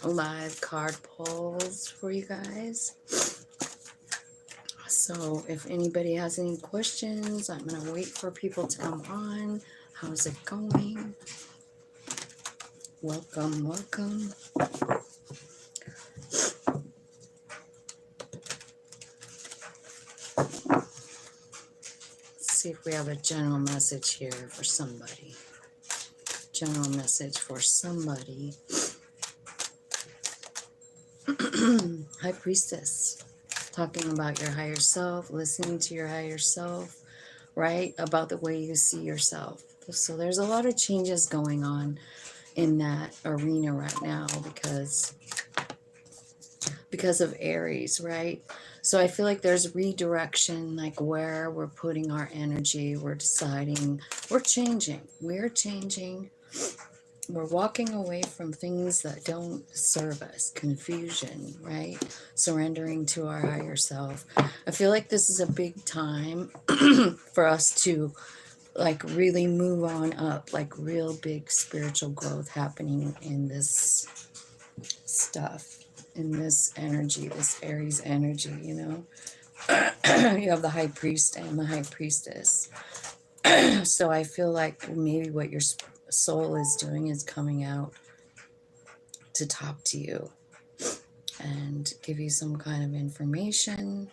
live card pulls for you guys. So if anybody has any questions, I'm going to wait for people to come on. How's it going? Welcome, welcome. Let's see if we have a general message here for somebody. General message for somebody. High Priestess. Talking about your higher self, listening to your higher self, right? About the way you see yourself. So there's a lot of changes going on in that arena right now because of Aries, right? So I feel like there's redirection, like where we're putting our energy, we're deciding, we're changing. We're walking away from things that don't serve us, confusion, right? Surrendering to our higher self. I feel like this is a big time for us to like really move on up, like real big spiritual growth happening in this stuff, in this energy, this Aries energy, you know? You have the High Priest and the High Priestess. So I feel like maybe what your soul is doing is coming out to talk to you and give you some kind of information.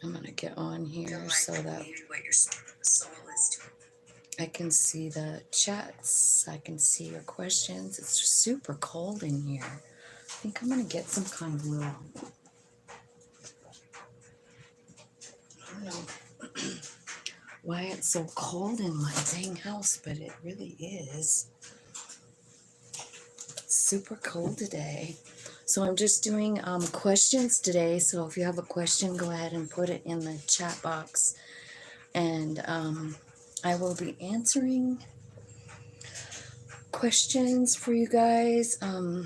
I'm going to get on here so that I can see the chats. I can see your questions. It's super cold in here. I think I'm going to get some kind of little, I don't know why it's so cold in my dang house, but it really is. It's super cold today. So I'm just doing questions today. So if you have a question, go ahead and put it in the chat box. And I will be answering questions for you guys. I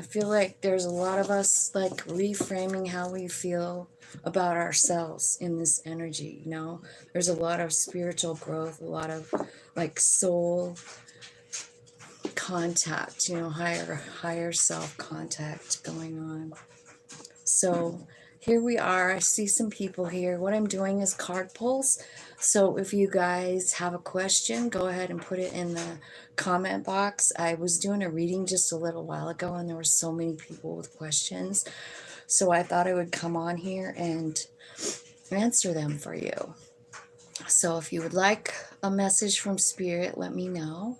feel like there's a lot of us like reframing how we feel about ourselves in this energy, you know? There's a lot of spiritual growth, a lot of like soul contact, you know, higher self contact going on. So here we are. I see some people here. What I'm doing is card pulls. So if you guys have a question, go ahead and put it in the comment box. I was doing a reading just a little while ago and there were so many people with questions. So I thought I would come on here and answer them for you. So if you would like a message from Spirit, let me know.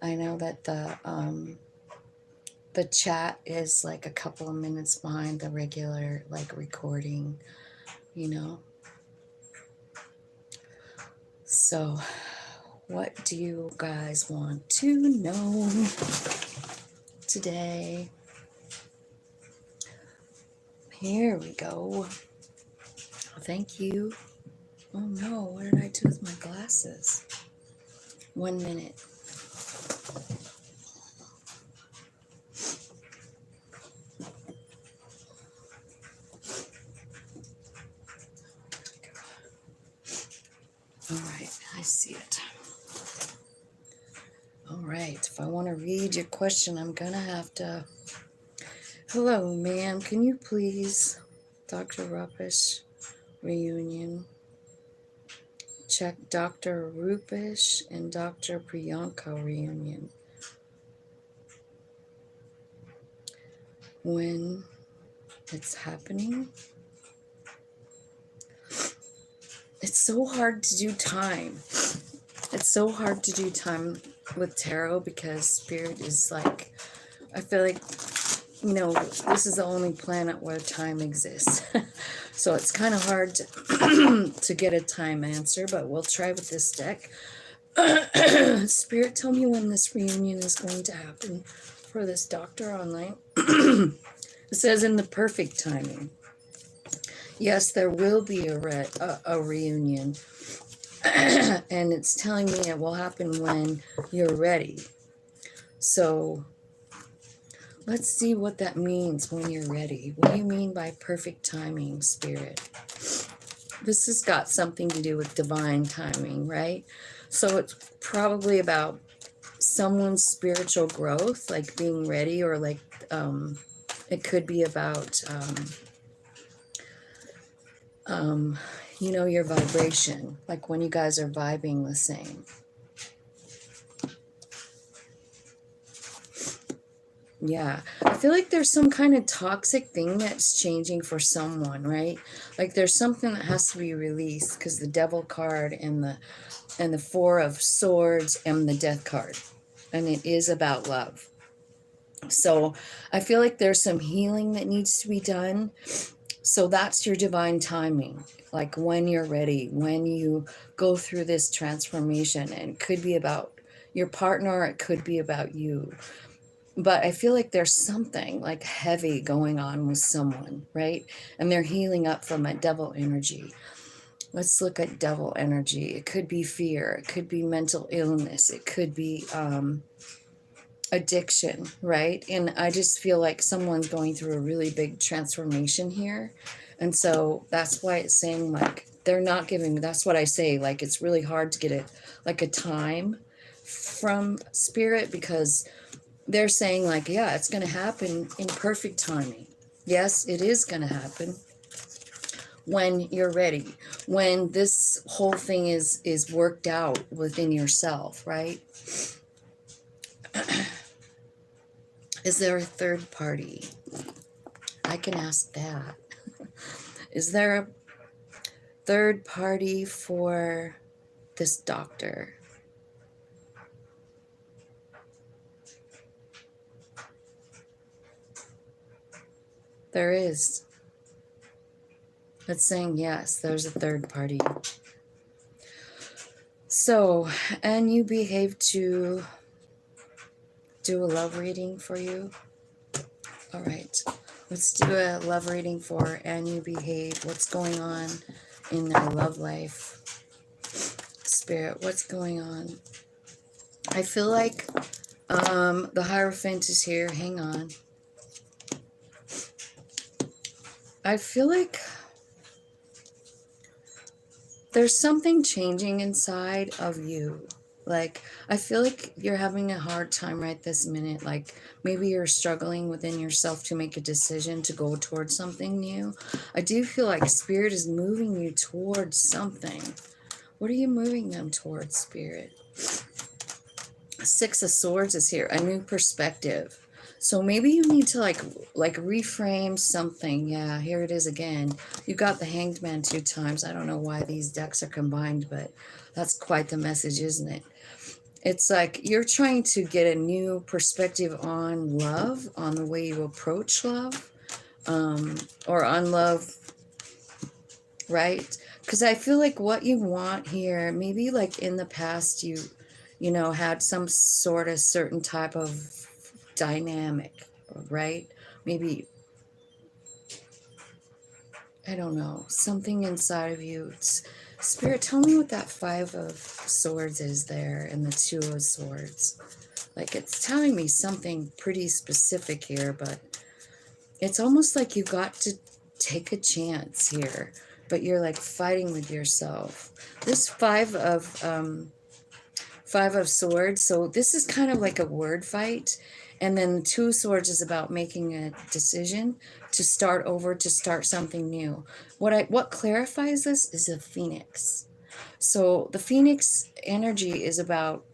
I know that the chat is like a couple of minutes behind the regular like recording, you know. So what do you guys want to know today? Here we go. Thank you. Oh no, what did I do with my glasses? 1 minute. All right, I see it. All right, if I want to read your question, I'm gonna have to. Hello, ma'am. Can you please, Dr. Rupish reunion? Check Dr. Rupish and Dr. Priyanka reunion. When it's happening. It's so hard to do time. It's so hard to do time with tarot because Spirit is like, I feel like, you know, this is the only planet where time exists. So it's kind of hard to get a time answer, but we'll try with this deck. Spirit, tell me when this reunion is going to happen for this doctor online. It says in the perfect timing. Yes, there will be a reunion. And it's telling me it will happen when you're ready. So Let's see what that means when you're ready. What do you mean by perfect timing, Spirit? This has got something to do with divine timing, right? So it's probably about someone's spiritual growth, like being ready, or like it could be about you know, your vibration, like when you guys are vibing the same. Yeah, I feel like there's some kind of toxic thing that's changing for someone, right? Like there's something that has to be released, because the Devil card and the Four of Swords and the Death card, and it is about love. So I feel like there's some healing that needs to be done. So that's your divine timing, like when you're ready, when you go through this transformation. And it could be about your partner, it could be about you. But I feel like there's something like heavy going on with someone, right? And they're healing up from a devil energy. Let's look at devil energy. It could be fear, it could be mental illness, it could be addiction, right? And I just feel like someone's going through a really big transformation here. And so that's why it's saying, like, they're not giving, that's what I say, like, it's really hard to get it, like a time from Spirit, because they're saying, like, yeah, it's going to happen in perfect timing. Yes, it is going to happen when you're ready, when this whole thing is worked out within yourself, right? Is there a third party? I can ask that. Is there a third party for this doctor? There is. It's saying yes, there's a third party. So, and you behave to do a love reading for you. All right, let's do a love reading for And You Behave. What's going on in their love life? Spirit, what's going on? I feel like the Hierophant is here. Hang on. I feel like there's something changing inside of you. Like, I feel like you're having a hard time right this minute. Like, maybe you're struggling within yourself to make a decision to go towards something new. I do feel like Spirit is moving you towards something. What are you moving them towards, Spirit? Six of Swords is here, a new perspective. So maybe you need to like reframe something. Yeah, here it is again. You got the Hanged Man 2 times. I don't know why these decks are combined, but that's quite the message, isn't it? It's like you're trying to get a new perspective on love, on the way you approach love, or on love, right? Because I feel like what you want here, maybe like in the past you know, had some sort of certain type of dynamic, right? Maybe, I don't know, something inside of you. Spirit, tell me what that Five of Swords is there and the Two of Swords. Like, it's telling me something pretty specific here, but it's almost like you got to take a chance here, but you're like fighting with yourself. This Five of Swords, so this is kind of like a word fight. And then the Two of Swords is about making a decision to start over, to start something new. What clarifies this is a phoenix. So the phoenix energy is about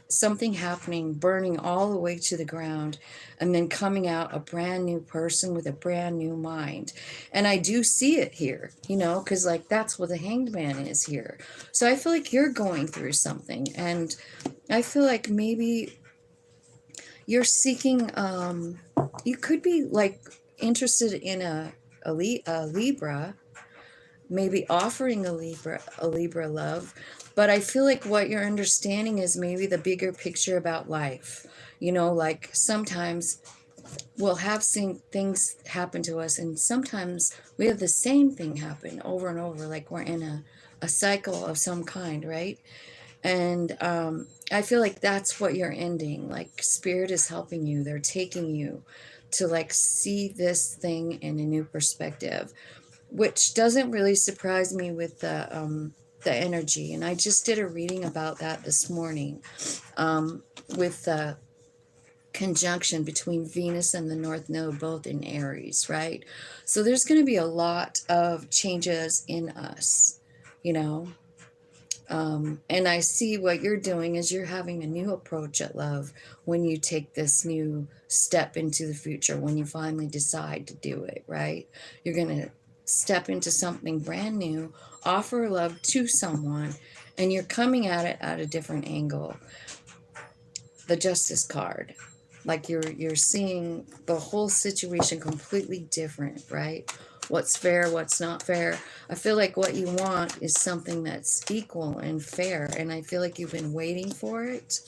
something happening, burning all the way to the ground, and then coming out a brand new person with a brand new mind. And I do see it here, you know, because like that's what the Hanged Man is here. So I feel like you're going through something, and I feel like maybe you're seeking, you could be like interested in a Libra, maybe offering a Libra love. But I feel like what you're understanding is maybe the bigger picture about life. You know, like sometimes we'll have seen things happen to us, and sometimes we have the same thing happen over and over, like we're in a cycle of some kind, right? And I feel like that's what you're ending. Like spirit is helping you. They're taking you to like see this thing in a new perspective, which doesn't really surprise me with the energy. And I just did a reading about that this morning, with the conjunction between Venus and the North Node, both in Aries, right? So there's going to be a lot of changes in us, you know. And I see what you're doing is you're having a new approach at love when you take this new step into the future, when you finally decide to do it, right? You're going to step into something brand new, offer love to someone, and you're coming at it at a different angle. The Justice card, like you're seeing the whole situation completely different, right? What's fair, what's not fair. I feel like what you want is something that's equal and fair, and I feel like you've been waiting for it,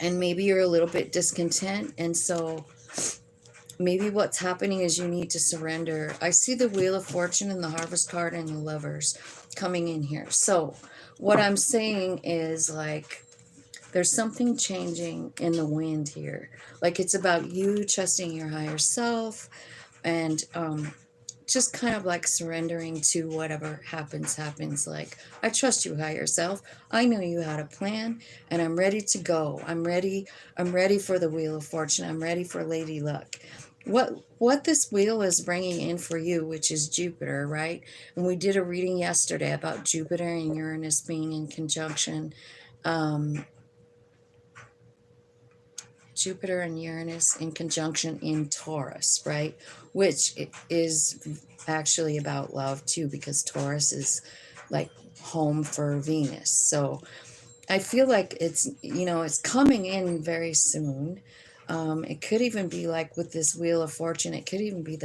and maybe you're a little bit discontent, and so maybe what's happening is you need to surrender. I see the Wheel of Fortune and the Harvest card and the Lovers coming in here. So what I'm saying is, like, there's something changing in the wind here. Like it's about you trusting your higher self, and just kind of like surrendering to whatever happens. Like, I trust you, higher self. I know you had a plan, and I'm ready to go. I'm ready for the Wheel of Fortune. I'm ready for Lady Luck. What this wheel is bringing in for you, which is Jupiter, right? And we did a reading yesterday about Jupiter and Uranus being in conjunction. Jupiter and Uranus in conjunction in Taurus, right? Which is actually about love too, because Taurus is like home for Venus. So I feel like it's, it's coming in very soon. It could even be like with this Wheel of Fortune, it could even be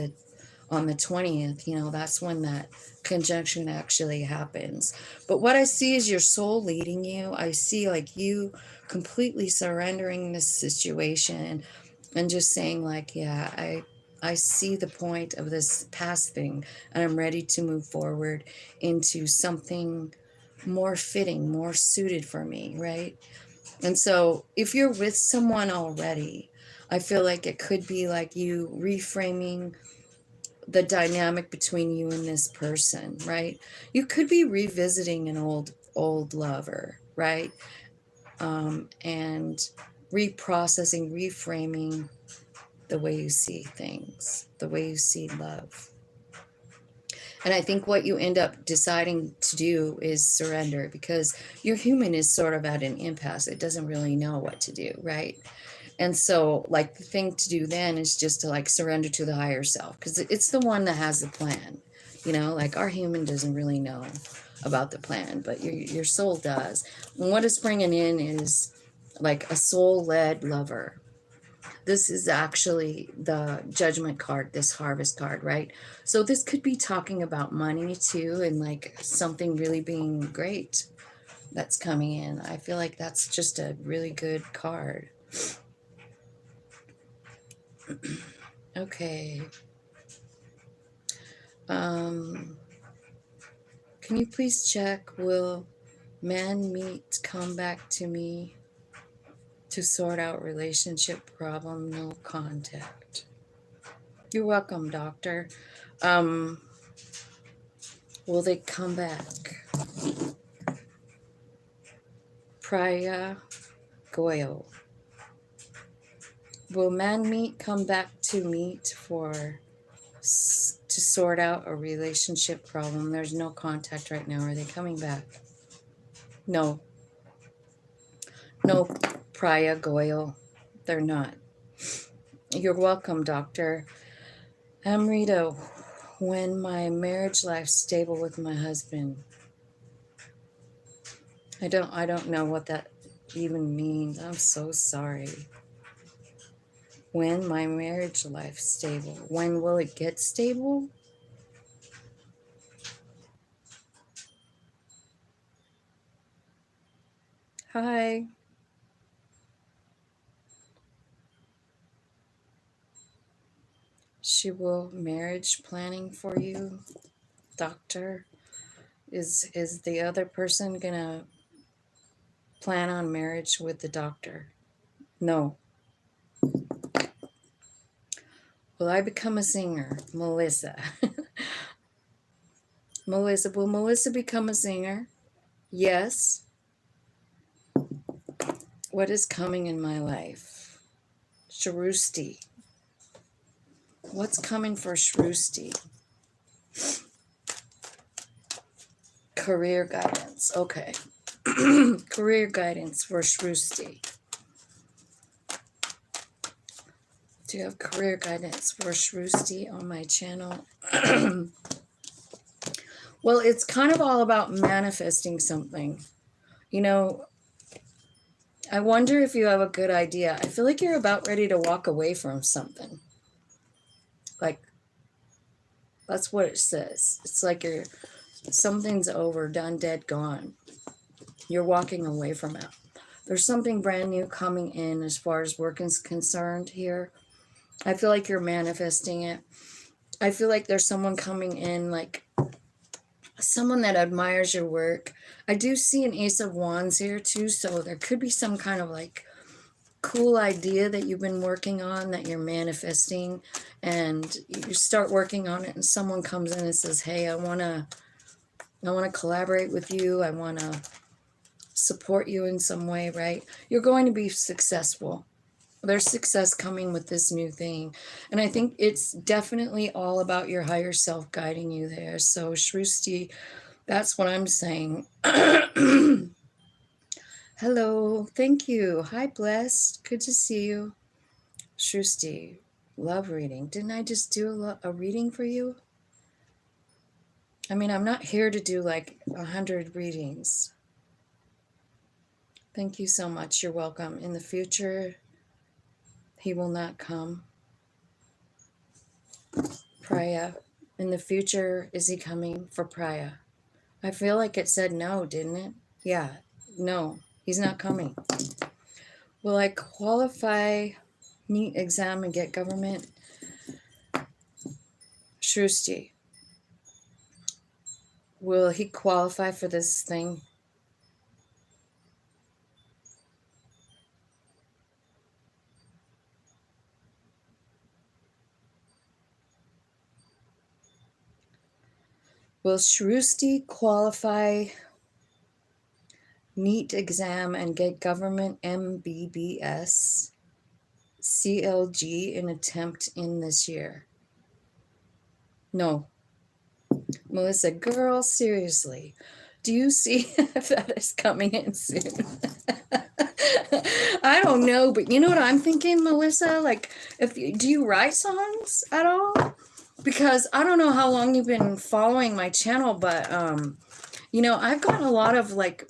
on the 20th, that's when that conjunction actually happens. But what I see is your soul leading you. I see like you completely surrendering this situation and just saying like, yeah, I see the point of this past thing, and I'm ready to move forward into something more fitting, more suited for me, right? And so if you're with someone already, I feel like it could be like you reframing the dynamic between you and this person, right? You could be revisiting an old lover, right? And reprocessing, reframing the way you see things, the way you see love. And I think what you end up deciding to do is surrender, because your human is sort of at an impasse. It doesn't really know what to do, right? And so, like, the thing to do then is just to, like, surrender to the higher self, because it's the one that has the plan. Like, our human doesn't really know about the plan, but your soul does. And what it's bringing in is, like, a soul-led lover. This is actually the Judgment card, this Harvest card, right? So this could be talking about money, too, and, like, something really being great that's coming in. I feel like that's just a really good card. Okay. Can you please check, will man meet come back to me to sort out relationship problem, no contact? You're welcome, doctor. Will they come back? Priya Goyal. Will man meet come back to meet to sort out a relationship problem? There's no contact right now. Are they coming back? No. No, Priya Goyal. They're not. You're welcome, doctor. Amrita, when my marriage life stable with my husband. I don't know what that even means. I'm so sorry. When my marriage life stable. When will it get stable? Hi. She will marriage planning for you, doctor. Is the other person gonna plan on marriage with the doctor? No. Will I become a singer? Melissa. Melissa, will Melissa become a singer? Yes. What is coming in my life? Shrusti. What's coming for Shrusti? Career guidance. Okay. Career guidance for Shrusti. Do you have career guidance for Shrusti on my channel? Well, it's kind of all about manifesting something. You know, I wonder if you have a good idea. I feel like you're about ready to walk away from something. Like, that's what it says. It's like something's over, done, dead, gone. You're walking away from it. There's something brand new coming in as far as work is concerned here. I feel like you're manifesting it. I feel like there's someone coming in, like someone that admires your work. I do see an Ace of Wands here too, so there could be some kind of like cool idea that you've been working on that you're manifesting, and you start working on it and someone comes in and says, hey, I want to collaborate with you. I want to support you in some way, right? You're going to be successful. There's success coming with this new thing. And I think it's definitely all about your higher self guiding you there. So Shrusti, that's what I'm saying. Hello, thank you. Hi, Blessed. Good to see you. Shrusti, love reading. Didn't I just do a reading for you? I mean, I'm not here to do like 100 readings. Thank you so much. You're welcome. In the future, he will not come. Priya, in the future, is he coming for Priya? I feel like it said no, didn't it? Yeah, no, he's not coming. Will I qualify, NEET exam, and get government? Shrusti, will he qualify for this thing? Will Shrusti qualify NEET exam and get government MBBS CLG in attempt in this year? No. Melissa, girl, seriously, do you see if that is coming in soon? I don't know, but you know what I'm thinking, Melissa? Like, do you write songs at all? Because I don't know how long you've been following my channel, but you know, I've gotten a lot of like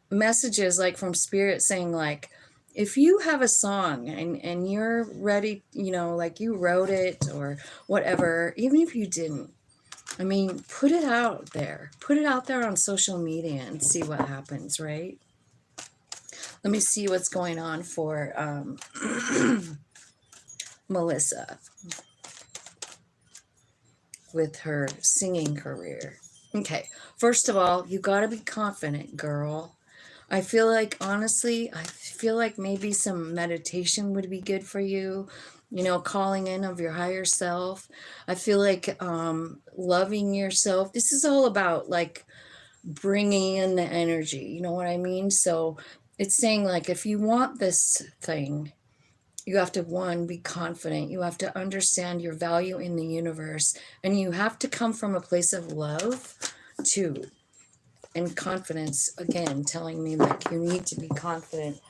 messages like from Spirit saying like, if you have a song and you're ready, you know, like you wrote it or whatever, even if you didn't, I mean, put it out there on social media and see what happens, right? Let me see what's going on for Melissa with her singing career. Okay, first of all, you got to be confident, girl. I feel like, honestly, I feel like maybe some meditation would be good for you. You know, calling in of your higher self. I feel like loving yourself. This is all about like bringing in the energy. You know what I mean? So it's saying like, if you want this thing, you have to, one, be confident. You have to understand your value in the universe. And you have to come from a place of love, too. And confidence, again, telling me like you need to be confident.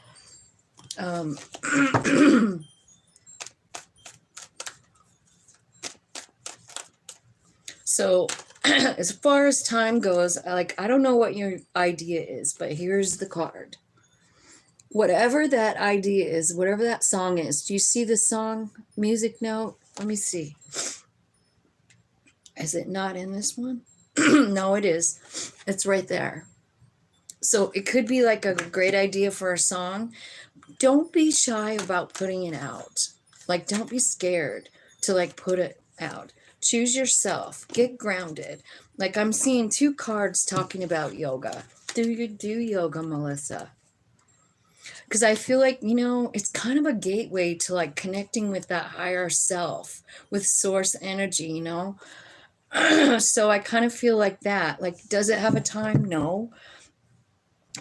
So as far as time goes, like, I don't know what your idea is, but here's the card. Whatever that idea is, whatever that song is, do you see the song music note? Let me see. Is it not in this one? No, it is. It's right there. So it could be like a great idea for a song. Don't be shy about putting it out. Like, don't be scared to like put it out. Choose yourself. Get grounded. Like, I'm seeing two cards talking about yoga. Do you do yoga, Melissa? Because I feel like, it's kind of a gateway to like connecting with that higher self, with source energy, So I kind of feel like that. Like, does it have a time? No,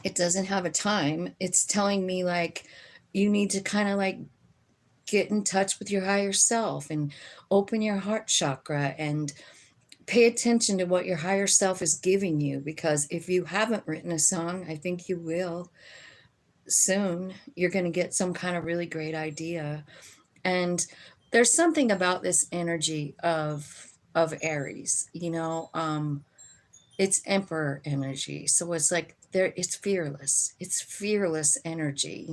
it doesn't have a time. It's telling me like you need to kind of like get in touch with your higher self and open your heart chakra and pay attention to what your higher self is giving you. Because if you haven't written a song, I think you will soon. You're going to get some kind of really great idea. And there's something about this energy of Aries, it's emperor energy. So it's like it's fearless. It's fearless energy,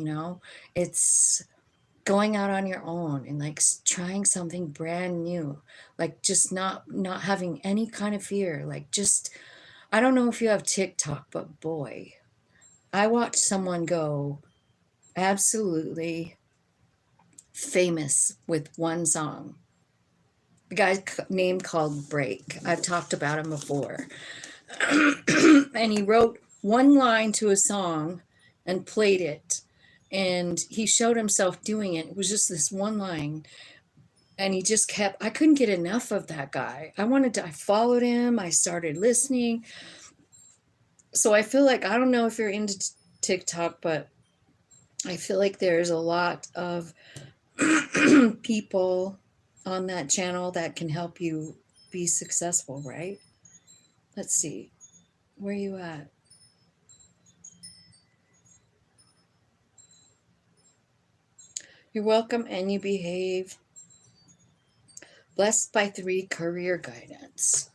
It's going out on your own and like trying something brand new, like just not having any kind of fear, like just I don't know if you have TikTok, but boy, I watched someone go absolutely famous with one song. The guy's name called Break. I've talked about him before. And he wrote one line to a song and played it. And he showed himself doing it. It was just this one line. And he just kept, I couldn't get enough of that guy. I followed him. I started listening. So I feel like, I don't know if you're into TikTok, but I feel like there's a lot of people on that channel that can help you be successful, right? Let's see. Where are you at? You're welcome and you behave. Blessed by 3 career guidance.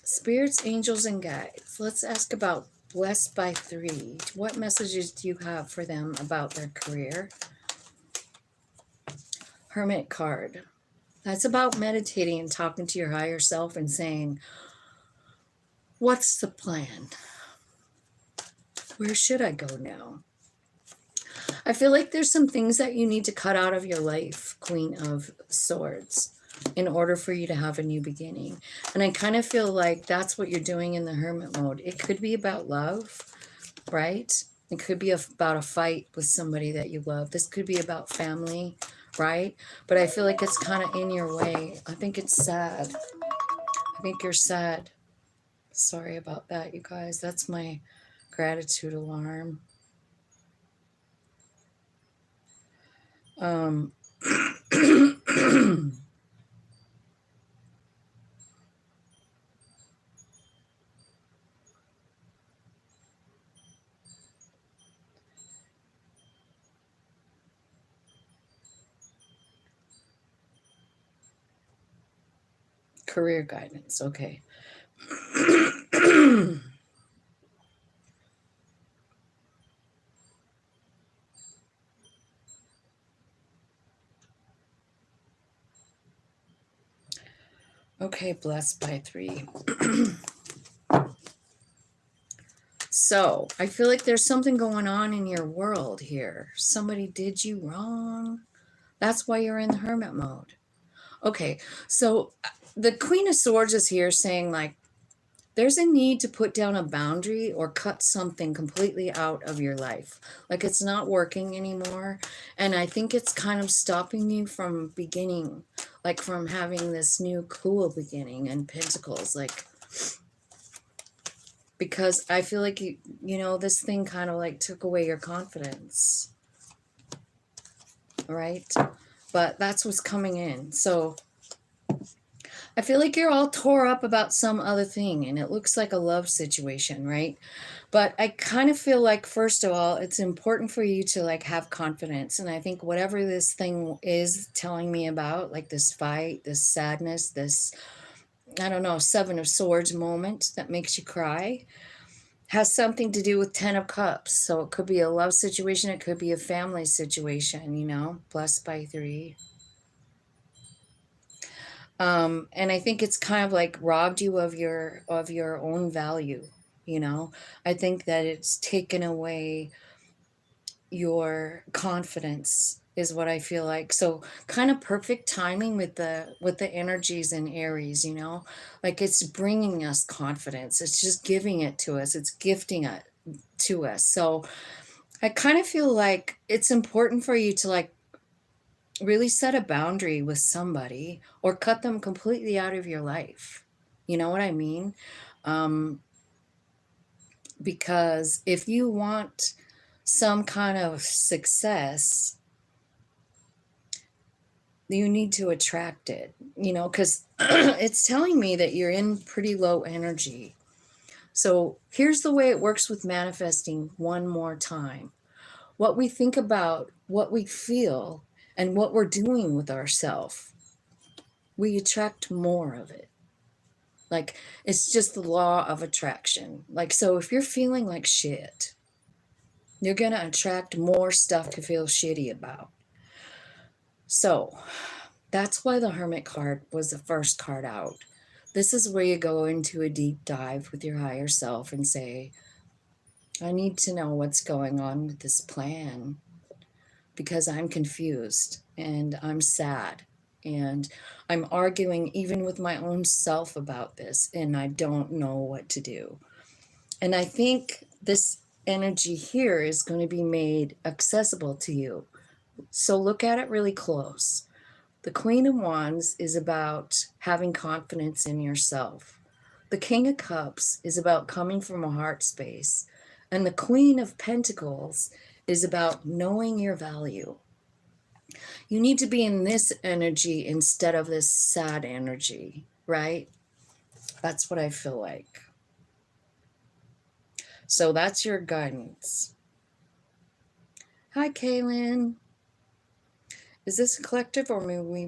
Spirits, angels, and guides. Let's ask about blessed by 3. What messages do you have for them about their career? Hermit card. That's about meditating and talking to your higher self and saying, what's the plan? Where should I go now? I feel like there's some things that you need to cut out of your life, Queen of Swords, in order for you to have a new beginning. And I kind of feel like that's what you're doing in the hermit mode. It could be about love, right? It could be about a fight with somebody that you love. This could be about family, right? But I feel like it's kind of in your way. I think it's sad. I think you're sad. Sorry about that, you guys. That's my gratitude alarm. Career guidance, okay. Okay, blessed by 3. So I feel like there's something going on in your world here. Somebody did you wrong. That's why you're in the hermit mode. Okay, so the Queen of Swords is here saying like, there's a need to put down a boundary or cut something completely out of your life. Like it's not working anymore. And I think it's kind of stopping you from beginning, like from having this new cool beginning in Pentacles. Like, because I feel like, this thing kind of like took away your confidence. Right? But that's what's coming in. So I feel like you're all tore up about some other thing and it looks like a love situation, right? But I kind of feel like, first of all, it's important for you to like have confidence. And I think whatever this thing is telling me about, like this fight, this sadness, this, I don't know, 7 of Swords moment that makes you cry, has something to do with 10 of Cups. So it could be a love situation. It could be a family situation, blessed by 3. And I think it's kind of like robbed you of your own value. I think that it's taken away your confidence is what I feel like. So kind of perfect timing with the energies in Aries, like it's bringing us confidence. It's just giving it to us. It's gifting to us. So I kind of feel like it's important for you to like really set a boundary with somebody or cut them completely out of your life. You know what I mean? Um, because if you want some kind of success, you need to attract it, you know, because it's telling me that you're in pretty low energy. So here's the way it works with manifesting one more time. What we think about, what we feel, and what we're doing with ourselves, we attract more of it. Like, it's just the law of attraction. Like, so if you're feeling like shit, you're going to attract more stuff to feel shitty about. So that's why the Hermit card was the first card out. This is where you go into a deep dive with your higher self and say, I need to know what's going on with this plan because I'm confused and I'm sad and I'm arguing even with my own self about this and I don't know what to do. And I think this energy here is going to be made accessible to you. So look at it really close. The Queen of Wands is about having confidence in yourself. The King of Cups is about coming from a heart space. And the Queen of Pentacles is about knowing your value. You need to be in this energy instead of this sad energy, right? That's what I feel like. So that's your guidance. Hi, Kaylin. Is this a collective or may we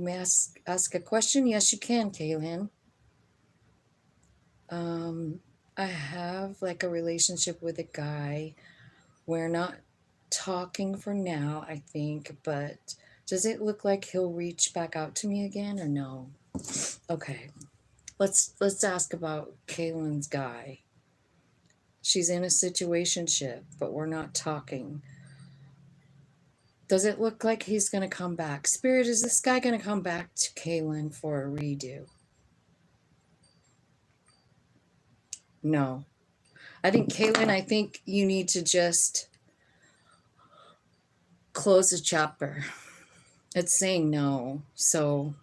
ask a question? Yes, you can, Kaylin. I have like a relationship with a guy. We're not talking for now, I think, but does it look like he'll reach back out to me again or no? Okay. Let's ask about Kaylin's guy. She's in a situationship, but we're not talking. Does it look like he's going to come back? Spirit, is this guy going to come back to Kaylin for a redo? No. I think, Kaylin, I think you need to just close the chapter. It's saying no. So,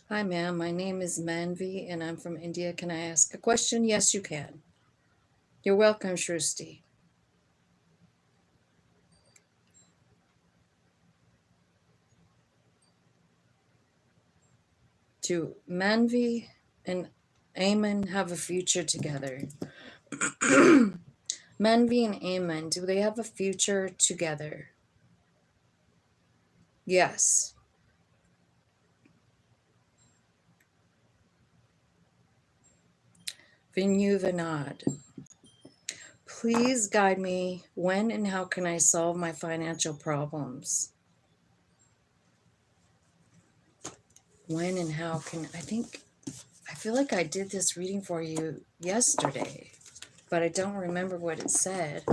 hi, ma'am. My name is Manvi, and I'm from India. Can I ask a question? Yes, you can. You're welcome, Shrusti. Do Manvi and Amen have a future together? Manvi and Amen, do they have a future together? Yes. Vinyuvanad. Please guide me. When and how can I solve my financial problems? When and how can I feel like I did this reading for you yesterday, but I don't remember what it said.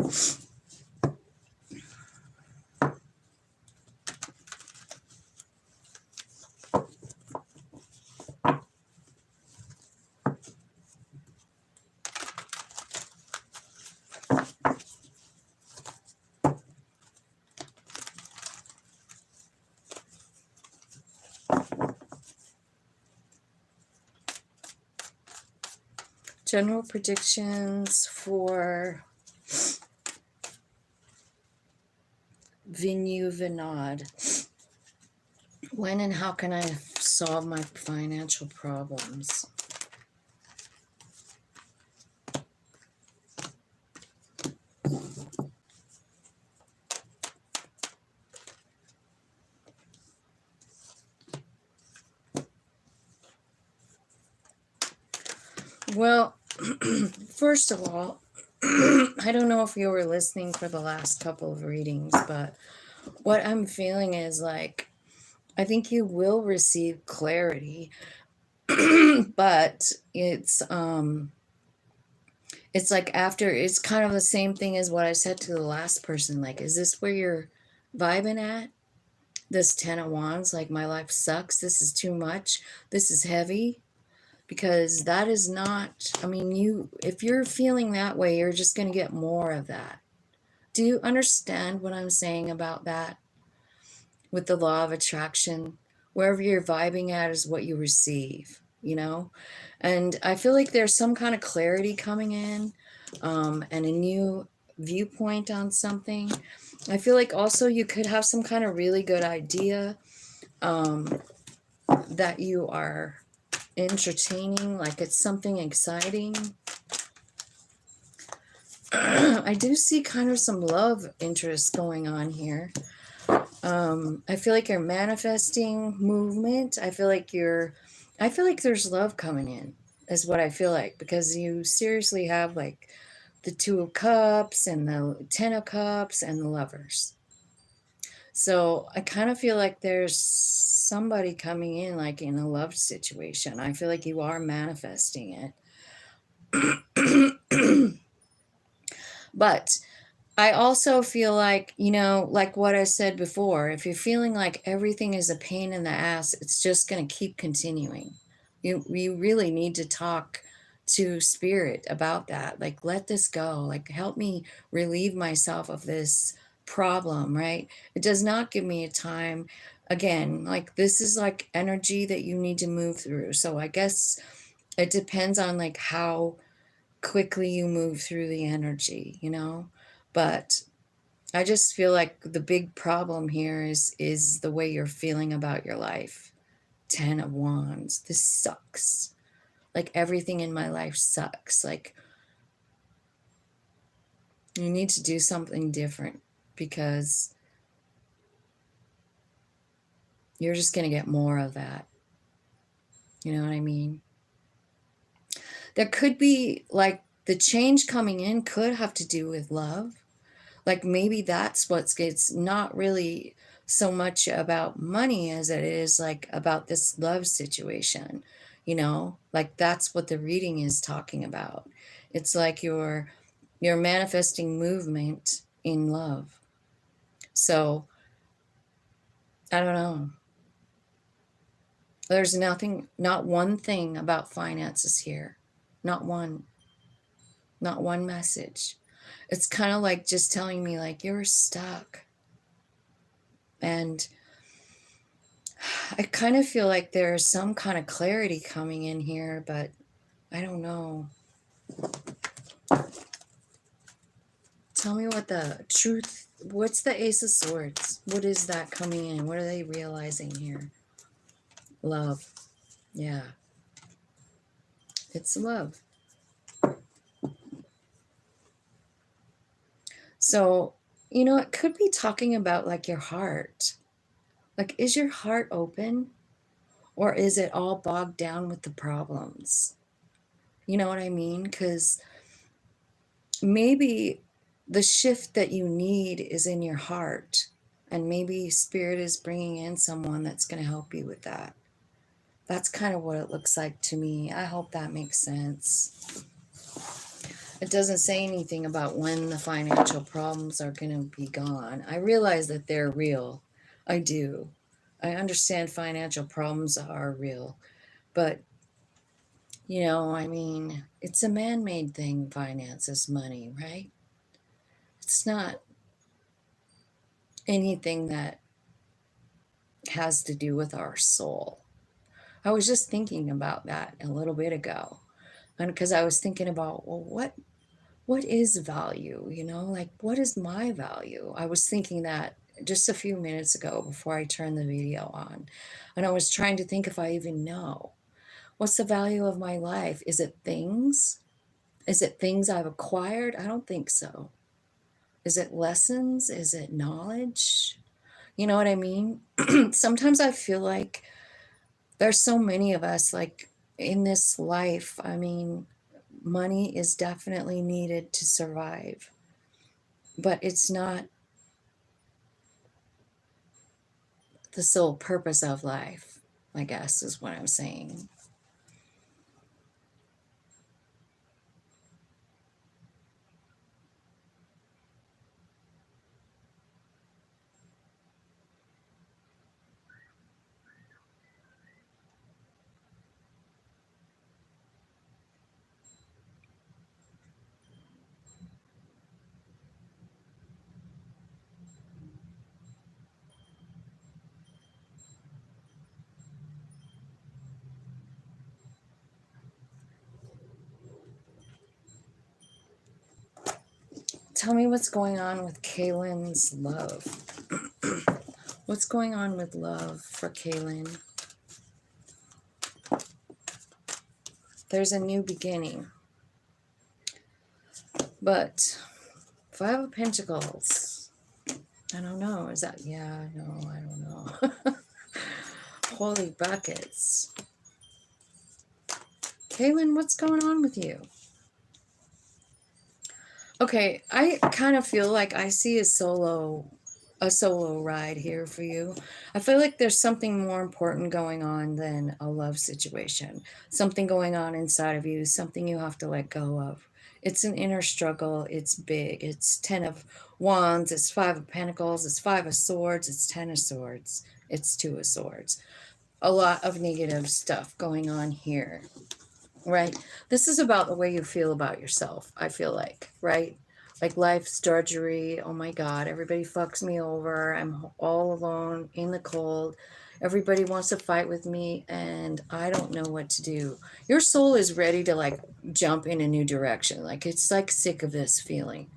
General predictions for Vinyuvanad. When and how can I solve my financial problems? Well, first of all, I don't know if you were listening for the last couple of readings, but what I'm feeling is like, I think you will receive clarity, but it's like after, it's kind of the same thing as what I said to the last person. Like, is this where you're vibing at? This 10 of Wands, like, my life sucks. This is too much. This is heavy. because that is not, I mean, if you're feeling that way, you're just going to get more of that. Do you understand what I'm saying about that? With the law of attraction, wherever you're vibing at is what you receive, you know? And I feel like there's some kind of clarity coming in, and a new viewpoint on something. I feel like also you could have some kind of really good idea, that you are entertaining, like it's something exciting. I do see kind of some love interest going on here. I feel like you're manifesting movement. I feel like there's love coming in, is what I feel like, because you seriously have like the Two of Cups and the Ten of Cups and the Lovers. So I kind of feel like there's somebody coming in like in a love situation. I feel like you are manifesting it. But I also feel like, like what I said before, if you're feeling like everything is a pain in the ass, it's just going to keep continuing. You really need to talk to spirit about that. Like, let this go. Like, help me relieve myself of this problem, right? It does not give me a time. Again, like this is like energy that you need to move through. So I guess it depends on like how quickly you move through the energy. But I just feel like the big problem here is the way you're feeling about your life. 10 of Wands. This sucks. Like everything in my life sucks. Like you need to do something different, because you're just going to get more of that. You know what I mean? There could be like the change coming in could have to do with love. Like maybe that's it's not really so much about money as it is like about this love situation. Like that's what the reading is talking about. It's like you're manifesting movement in love. So I don't know, there's not one thing about finances here. Not one message. It's kind of like just telling me like you're stuck. And I kind of feel like there's some kind of clarity coming in here, but I don't know. Tell me what's the Ace of Swords? What is that coming in? What are they realizing here? Love. Yeah. It's love. So, it could be talking about like your heart. Like, is your heart open, or is it all bogged down with the problems? You know what I mean? Because maybe the shift that you need is in your heart, and maybe spirit is bringing in someone that's going to help you with that. That's kind of what it looks like to me. I hope that makes sense. It doesn't say anything about when the financial problems are going to be gone. I realize that they're real. I do. I understand financial problems are real, but I mean, it's a man-made thing. Finance is money, right? It's not anything that has to do with our soul. I was just thinking about that a little bit ago. And because I was thinking about, well, what is value? Like what is my value? I was thinking that just a few minutes ago before I turned the video on. And I was trying to think if I even know. What's the value of my life? Is it things? Is it things I've acquired? I don't think so. Is it lessons? Is it knowledge? You know what I mean? Sometimes I feel like there's so many of us like in this life. I mean, money is definitely needed to survive, but it's not the sole purpose of life, I guess is what I'm saying. tell me what's going on with Kaylin's love. What's going on with love for Kaylin? There's a new beginning. But 5 of Pentacles. I don't know. Is that... Yeah, no, I don't know. Holy buckets. Kaylin, what's going on with you? Okay, I kind of feel like I see a solo ride here for you. I feel like there's something more important going on than a love situation. Something going on inside of you, something you have to let go of. It's an inner struggle. It's big. It's 10 of Wands. It's 5 of Pentacles. It's 5 of Swords. It's 10 of Swords. It's 2 of Swords. A lot of negative stuff going on here. Right? This is about the way you feel about yourself, I feel like, right? Like life's drudgery. Oh my God, everybody fucks me over. I'm all alone in the cold. Everybody wants to fight with me and I don't know what to do. Your soul is ready to like jump in a new direction. Like it's like sick of this feeling.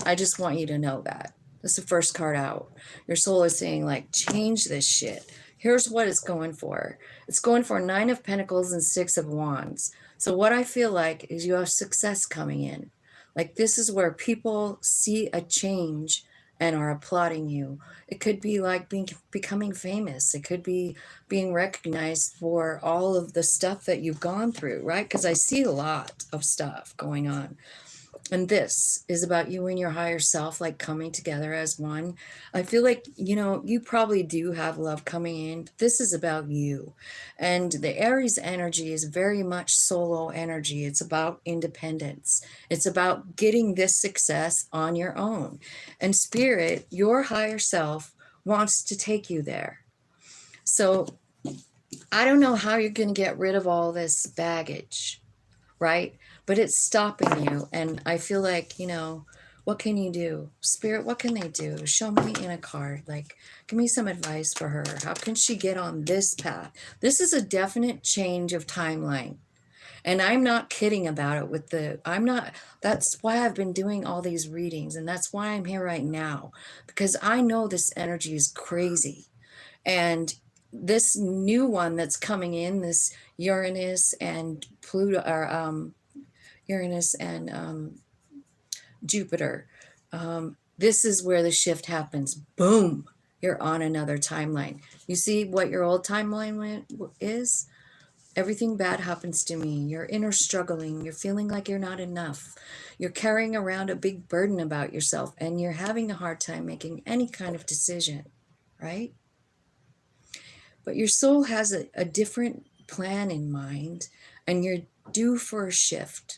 I just want you to know that. That's the first card out. Your soul is saying like, change this shit. Here's what it's going for. It's going for 9 of Pentacles and 6 of Wands. So what I feel like is you have success coming in. Like this is where people see a change and are applauding you. It could be like becoming famous. It could be being recognized for all of the stuff that you've gone through, right? Because I see a lot of stuff going on. And this is about you and your higher self, like coming together as one. I feel like, you know, you probably do have love coming in. But this is about you. And the Aries energy is very much solo energy. It's about independence. It's about getting this success on your own. And Spirit, your higher self, wants to take you there. So I don't know how you're going to get rid of all this baggage, right? But it's stopping you. And I feel like, you know, what can you do? Spirit, what can they do? Show me in a card. Like, give me some advice for her. How can she get on this path? This is a definite change of timeline. And I'm not kidding about it that's why I've been doing all these readings. And that's why I'm here right now. Because I know this energy is crazy. And this new one that's coming in, this Uranus and Pluto, or Uranus and Jupiter. This is where the shift happens. Boom, you're on another timeline. You see what your old timeline is? Everything bad happens to me. You're inner struggling. You're feeling like you're not enough. You're carrying around a big burden about yourself and you're having a hard time making any kind of decision, right? But your soul has a different plan in mind and you're due for a shift.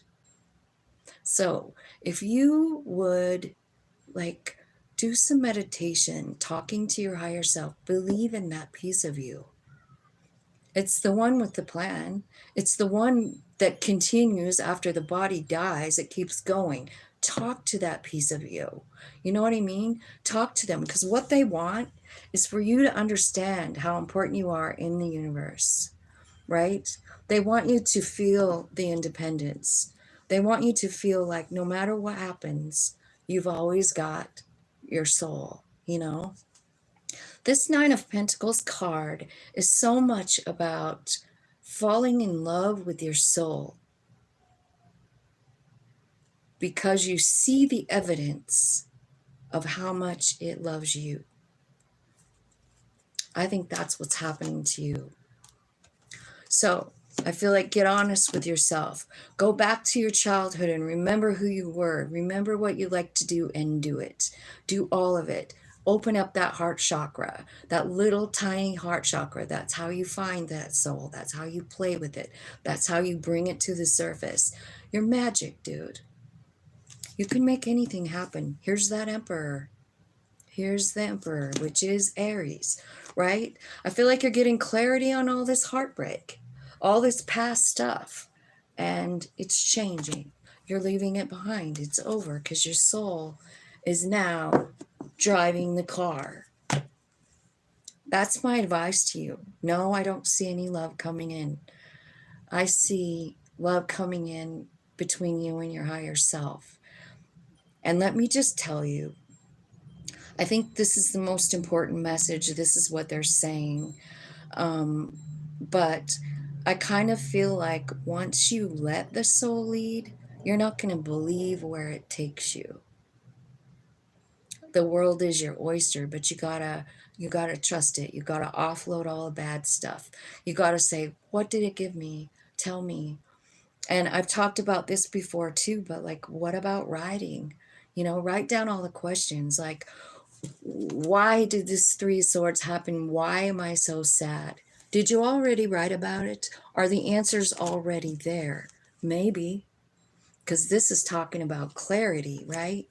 So if you would like do some meditation, talking to your higher self, believe in that piece of you. It's the one with the plan. It's the one that continues after the body dies. It keeps going. Talk to that piece of you. You know what I mean? Talk to them because what they want is for you to understand how important you are in the universe, right? They want you to feel the independence. They want you to feel like no matter what happens, you've always got your soul, you know? This 9 of Pentacles card is so much about falling in love with your soul because you see the evidence of how much it loves you. I think that's what's happening to you. So I feel like get honest with yourself. Go back to your childhood and remember who you were. Remember what you like to do and do it. Do all of it. Open up that heart chakra, that little tiny heart chakra. That's how you find that soul. That's how you play with it. That's how you bring it to the surface. You're magic, dude. You can make anything happen. Here's that Emperor. Here's the Emperor, which is Aries, right? I feel like you're getting clarity on all this heartbreak, all this past stuff, and it's changing. You're leaving it behind. It's over because your soul is now driving the car. That's my advice to you. No, I don't see any love coming in. I see love coming in between you and your higher self. And let me just tell you, I think this is the most important message. This is what they're saying. But I kind of feel like once you let the soul lead, you're not going to believe where it takes you. The world is your oyster, but you gotta trust it. You gotta offload all the bad stuff. You gotta say, what did it give me? Tell me. And I've talked about this before too, but like, what about writing? Write down all the questions like, why did this Three of Swords happen? Why am I so sad? Did you already write about it? Are the answers already there? Maybe, because this is talking about clarity, right?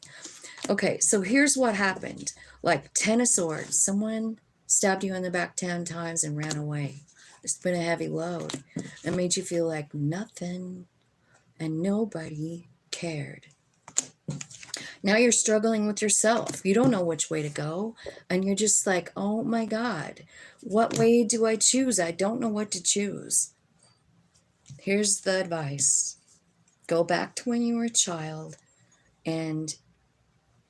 Okay, so here's what happened. Like 10 of Swords, someone stabbed you in the back 10 times and ran away. It's been a heavy load. It made you feel like nothing and nobody cared. Now you're struggling with yourself. You don't know which way to go. And you're just like, oh my God, what way do I choose? I don't know what to choose. Here's the advice. Go back to when you were a child and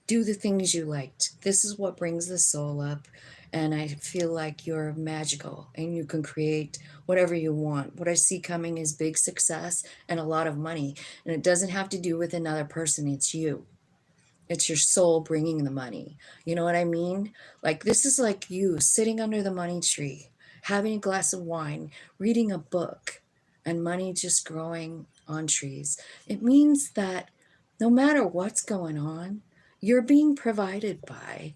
do the things you liked. This is what brings the soul up. And I feel like you're magical and you can create whatever you want. What I see coming is big success and a lot of money. And it doesn't have to do with another person, it's you. It's your soul bringing the money. You know what I mean? Like, this is like you sitting under the money tree, having a glass of wine, reading a book, and money just growing on trees. It means that no matter what's going on, you're being provided by,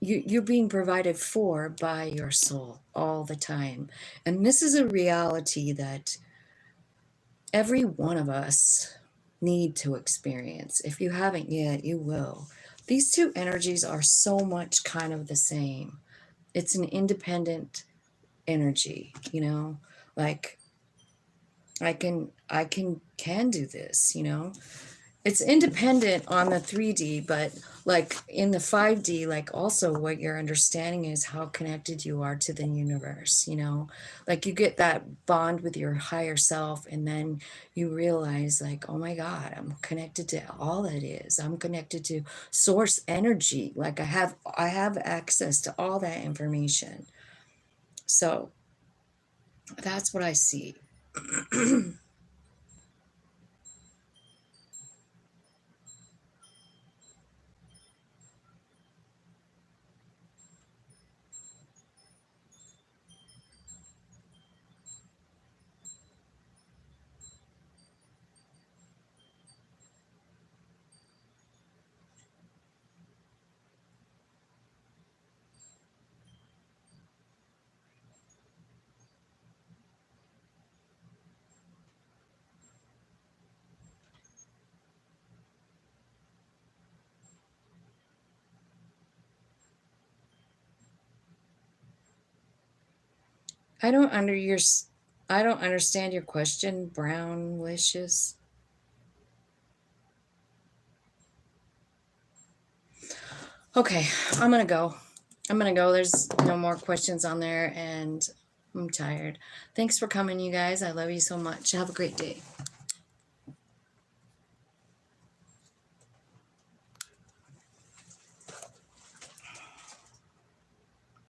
you're being provided for by your soul all the time. And this is a reality that every one of us need to experience. If you haven't yet, you will. These two energies are so much kind of the same. It's an independent energy, like I can do this. It's independent on the 3D, but like in the 5D, like also what you're understanding is how connected you are to the universe, like you get that bond with your higher self, and then you realize like, oh my God, I'm connected to all that is. I'm connected to source energy. Like I have access to all that information. So that's what I see. I don't under your I don't understand your question, Brownlicious. Okay, I'm gonna go. I'm gonna go. There's no more questions on there, and I'm tired. Thanks for coming, you guys. I love you so much. Have a great day.